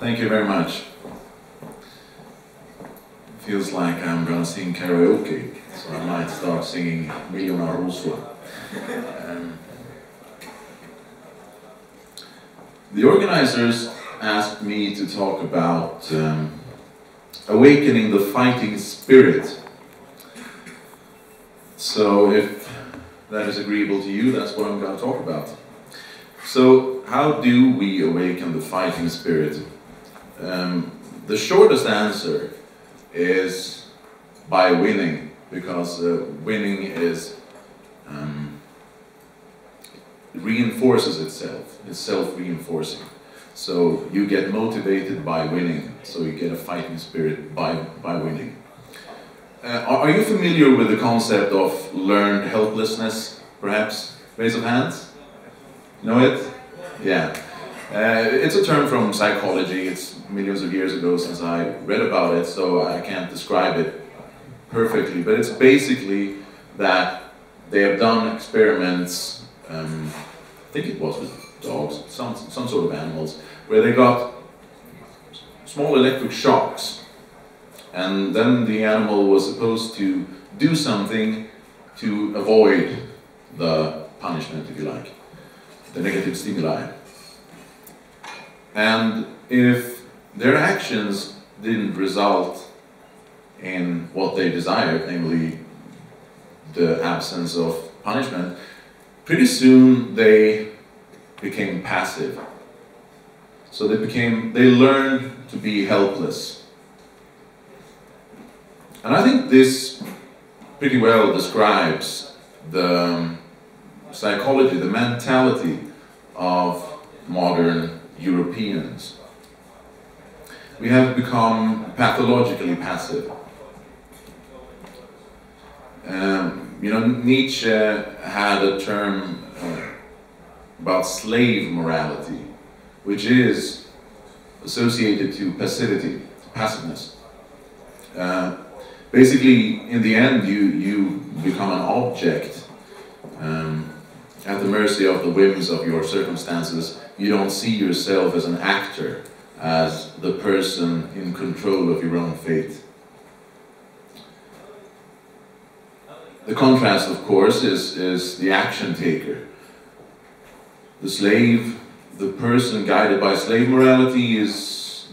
Thank you very much. Feels like I'm gonna sing karaoke, so I might start singing Miljoner Rosor. The organizers asked me to talk about awakening the fighting spirit. So if that is agreeable to you, that's what I'm going to talk about. So how do we awaken the fighting spirit? The shortest answer is by winning, because winning is reinforces itself. It's self-reinforcing. So you get motivated by winning. So you get a fighting spirit by winning. Are you familiar with the concept of learned helplessness, perhaps? Raise of hands? Know it? Yeah. It's a term from psychology. It's millions of years ago since I read about it, so I can't describe it perfectly. But it's basically that they have done experiments, I think it was with dogs, some sort of animals, where they got small electric shocks. And then the animal was supposed to do something to avoid the punishment, if you like, the negative stimuli. And if their actions didn't result in what they desired, namely the absence of punishment, pretty soon they became passive. So they learned to be helpless. And I think this pretty well describes the psychology, the mentality of modern Europeans. We have become pathologically passive. Nietzsche had a term about slave morality, which is associated to passivity, passiveness. Basically, in the end, you become an object at the mercy of the whims of your circumstances. You don't see yourself as an actor, as the person in control of your own fate. The contrast, of course, is the action taker. The slave, the person guided by slave morality,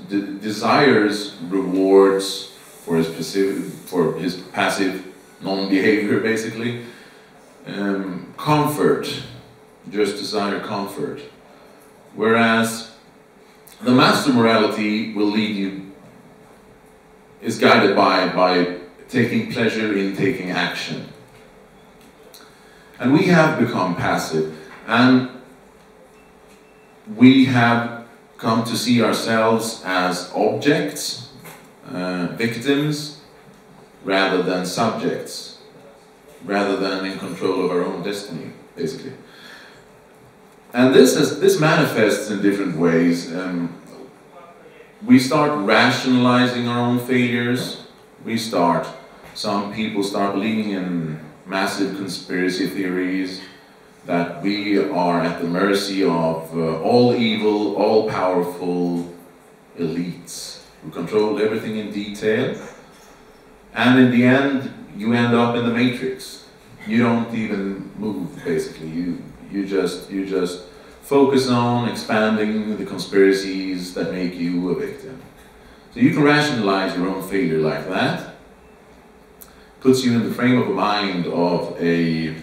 desires rewards for his passive non-behavior, basically. Comfort, just desire comfort. Whereas the master morality will lead you, is guided by taking pleasure in taking action. And we have become passive, and we have come to see ourselves as objects, victims, rather than subjects, rather than in control of our own destiny, basically. And this manifests in different ways. We start rationalizing our own failures. Some people start believing in massive conspiracy theories, that we are at the mercy of all evil, all-powerful elites who control everything in detail. And in the end, you end up in the matrix. You don't even move, basically. You just focus on expanding the conspiracies that make you a victim. So you can rationalize your own failure like that. Puts you in the frame of mind of a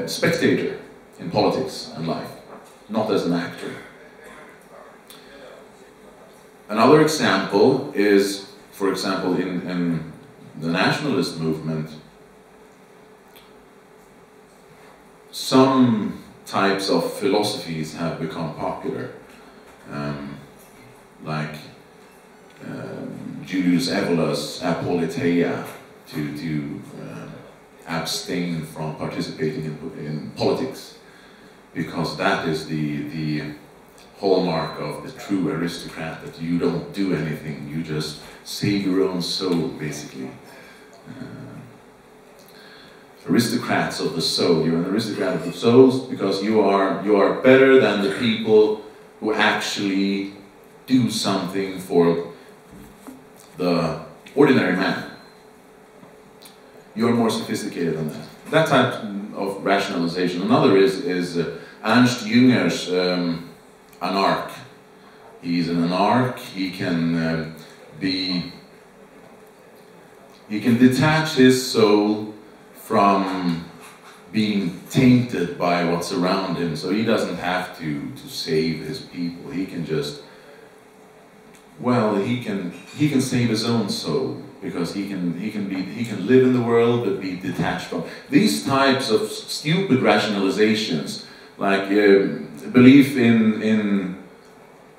spectator in politics and life, not as an actor. Another example is, for example, in the nationalist movement, some types of philosophies have become popular, like Julius Evolas' Apoliteia, to abstain from participating in politics, because that is the hallmark of the true aristocrat, that you don't do anything, you just save your own soul, basically. Aristocrats of the soul. You're an aristocrat of the souls because you are better than the people who actually do something for the ordinary man. You're more sophisticated than that. That type of rationalization. Another is Ernst Jünger's anarch. He's an anarch. He can detach his soul from being tainted by what's around him, so he doesn't have to save his people. He can just, well, he can save his own soul, because he can live in the world but be detached from these types of stupid rationalizations, like belief in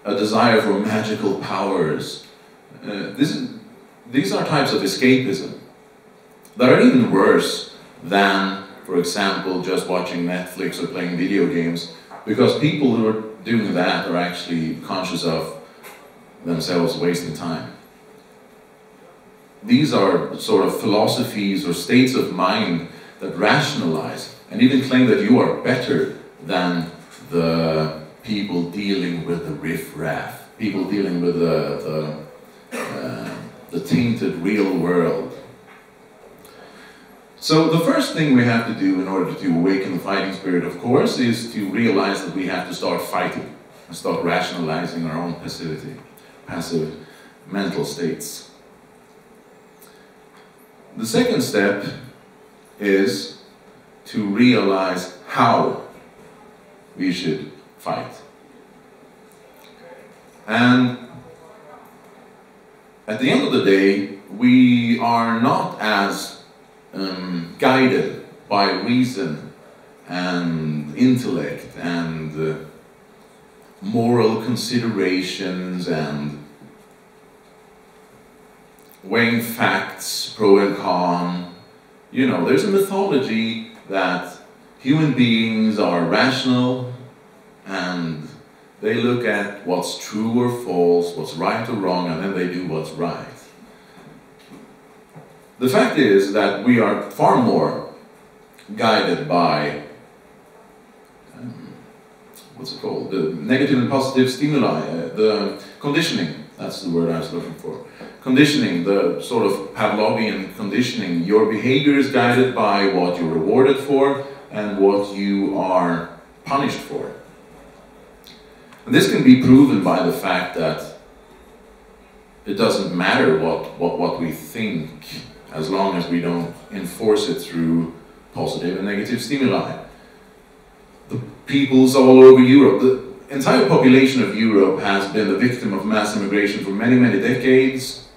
a desire for magical powers. These are types of escapism that are even worse than, for example, just watching Netflix or playing video games, because people who are doing that are actually conscious of themselves wasting time. These are sort of philosophies or states of mind that rationalize and even claim that you are better than the people dealing with the riff-raff, people dealing with the tainted real world. So the first thing we have to do in order to awaken the fighting spirit, of course, is to realize that we have to start fighting and start rationalizing our own passivity, passive mental states. The second step is to realize how we should fight. And at the end of the day, we are not as guided by reason and intellect and moral considerations and weighing facts, pro and con. You know, there's a mythology that human beings are rational and they look at what's true or false, what's right or wrong, and then they do what's right. The fact is that we are far more guided by, what's it called, the negative and positive stimuli, the conditioning, that's the word I was looking for. Conditioning, the sort of Pavlovian conditioning. Your behavior is guided by what you're rewarded for and what you are punished for. And this can be proven by the fact that it doesn't matter what we think, as long as we don't enforce it through positive and negative stimuli. The peoples all over Europe, the entire population of Europe has been the victim of mass immigration for many, many decades,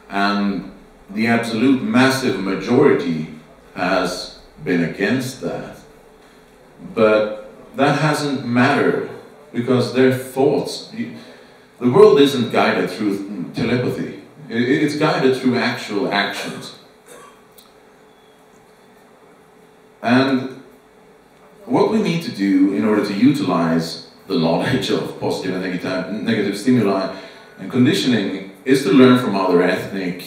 and the absolute massive majority has been against that. But that hasn't mattered, because their thoughts, the world isn't guided through telepathy, it's guided through actual actions. And what we need to do in order to utilize the knowledge of positive and negative stimuli and conditioning is to learn from other ethnic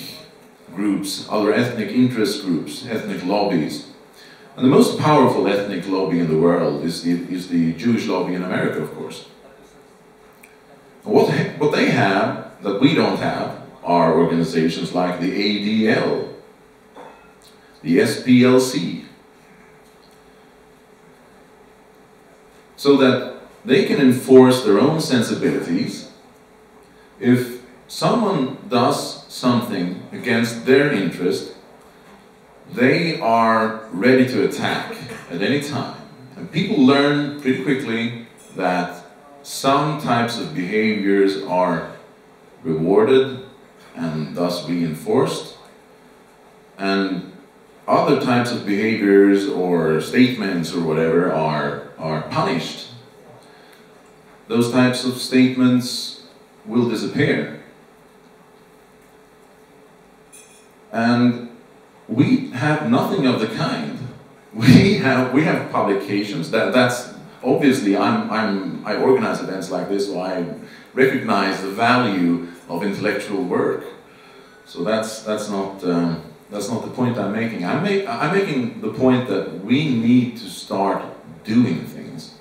groups, other ethnic interest groups, ethnic lobbies. And the most powerful ethnic lobby in the world is the Jewish lobby in America, of course. What they have that we don't have are organizations like the ADL, the SPLC, so that they can enforce their own sensibilities. If someone does something against their interest, they are ready to attack at any time. And people learn pretty quickly that some types of behaviors are rewarded and thus reinforced, and other types of behaviors or statements or whatever are punished. Those types of statements will disappear. And we have nothing of the kind. We have publications. That's obviously I organize events like this, so I recognize the value of intellectual work. So that's not the point I'm making. I'm making the point that we need to start doing things.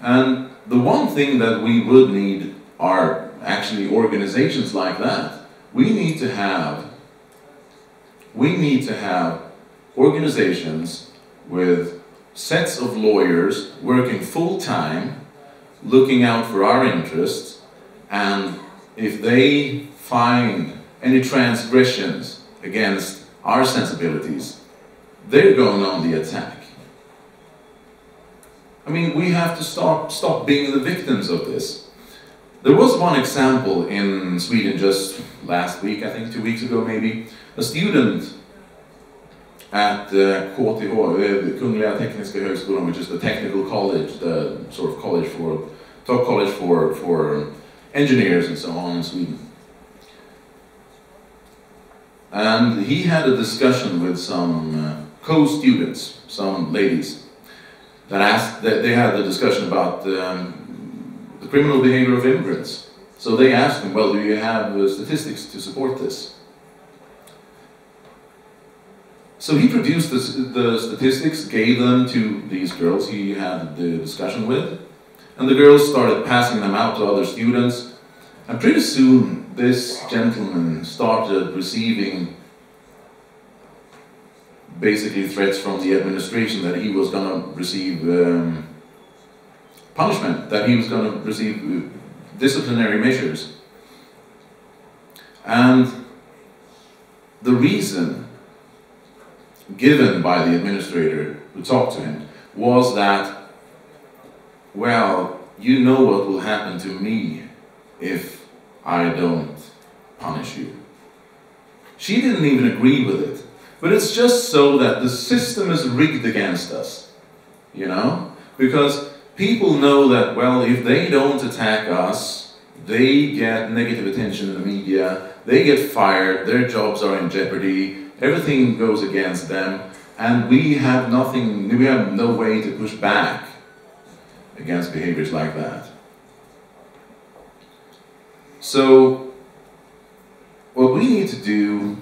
And the one thing that we would need are actually organizations like that. We need to have organizations with sets of lawyers working full-time, looking out for our interests, and if they find any transgressions against our sensibilities, they're going on the attack. I mean, we have to stop being the victims of this. There was one example in Sweden just last week, I think 2 weeks ago maybe. A student at KTH, the Kungliga Tekniska Högskolan, which is the technical college, the sort of college for, top college for engineers and so on in Sweden. And he had a discussion with some co-students, some ladies, that they had a discussion about the criminal behavior of immigrants. So they asked him, well, do you have statistics to support this? So he produced the statistics, gave them to these girls he had the discussion with, and the girls started passing them out to other students, and pretty soon this gentleman started receiving basically threats from the administration that he was going to receive punishment, that he was going to receive disciplinary measures. And the reason given by the administrator who talked to him was that, well, you know what will happen to me if I don't punish you. She didn't even agree with it. But it's just so that the system is rigged against us, you know? Because people know that, well, if they don't attack us, they get negative attention in the media, they get fired, their jobs are in jeopardy, everything goes against them, and we have no way to push back against behaviors like that. So, what we need to do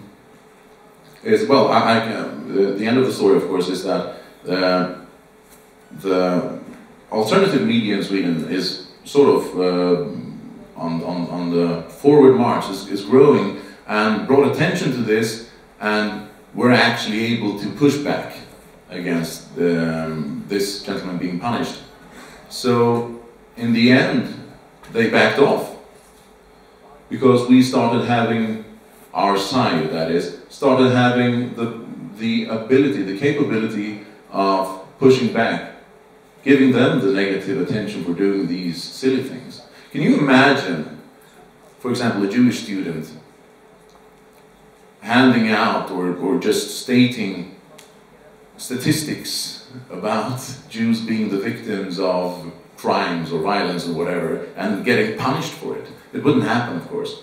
is, well, the end of the story, of course, is that the alternative media in Sweden is sort of on the forward march, is growing, and brought attention to this, and we're actually able to push back against this gentleman being punished. So, in the end, they backed off, because we started having our side, that is, started having the ability, the capability of pushing back, giving them the negative attention for doing these silly things. Can you imagine, for example, a Jewish student handing out or just stating statistics about Jews being the victims of crimes or violence or whatever, and getting punished for it? It wouldn't happen, of course.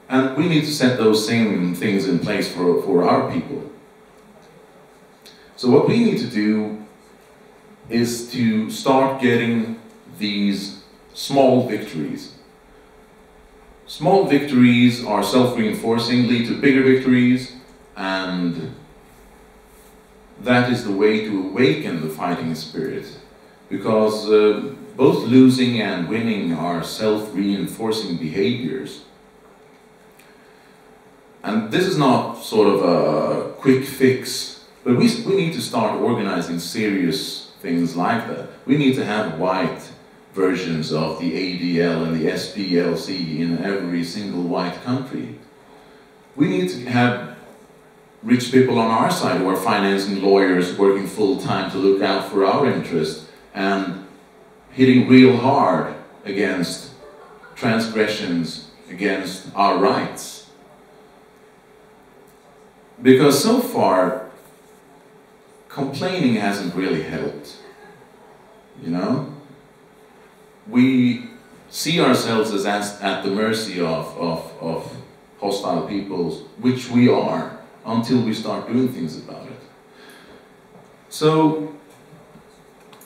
And we need to set those same things in place for our people. So what we need to do is to start getting these small victories. Small victories are self-reinforcing, lead to bigger victories, and that is the way to awaken the fighting spirit. Because both losing and winning are self-reinforcing behaviors. And this is not sort of a quick fix, but we need to start organizing serious things like that. We need to have white versions of the ADL and the SPLC in every single white country. We need to have rich people on our side who are financing lawyers, working full-time to look out for our interests, and hitting real hard against transgressions against our rights. Because so far, complaining hasn't really helped, you know? We see ourselves as at the mercy of hostile peoples, which we are, until we start doing things about it. So,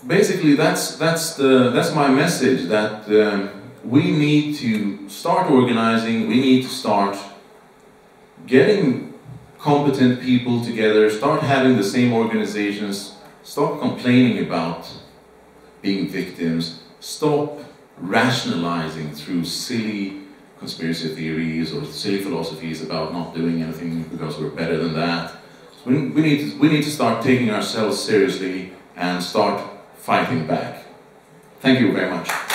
basically that's my message, that we need to start organizing, we need to start getting competent people together, start having the same organizations, stop complaining about being victims, stop rationalizing through silly conspiracy theories or silly philosophies about not doing anything because we're better than that. So we need to start taking ourselves seriously and start fighting back. Thank you very much.